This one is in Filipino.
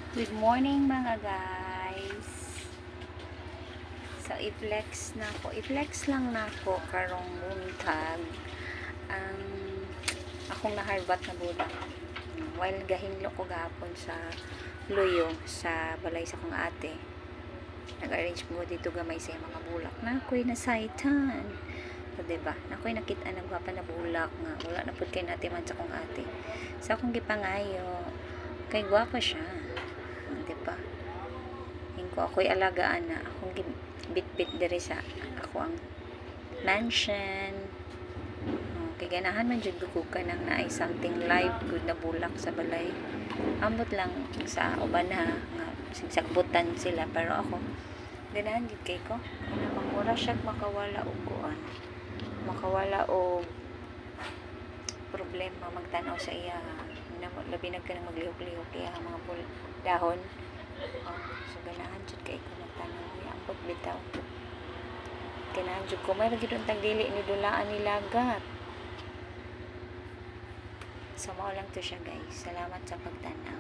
Good morning mga guys. So i-flex na ko. I-flex lang na ko karong buntag ang akong naharbat na bulak. While gahinlo ko gahapon sa luyo sa balay sa kong ate. Nag-arrange mo dito gamay sa mga bulak na ako'y nasaitan. So, diba? Ako'y nakita na gwapa na bulak nga. Wala na pud kay natin man sa kong ate. Sa akong gipangayo, kay gwapa siya. Diba? Hingko ako'y alagaan na akong bit-bit diri sa ako ang mansion. Kay ganahan man jud ko ka nang naay something live good na bulak sa balay. Ambot lang sa uban ha nga sigsagbutan sila pero ako ganahan gid kay ko ana bang mura siya makawala og kuan. Makawala og problema magtanaw sa iya labi na ka nang maglihok-lihok iya mga dahon. So ganahan jud kay ko magtanaw ambot bitaw. Ganahan jud ko may gid untang dili ni dulaan ni lagat. So, mao lang to siya guys. Salamat sa pagtanaw.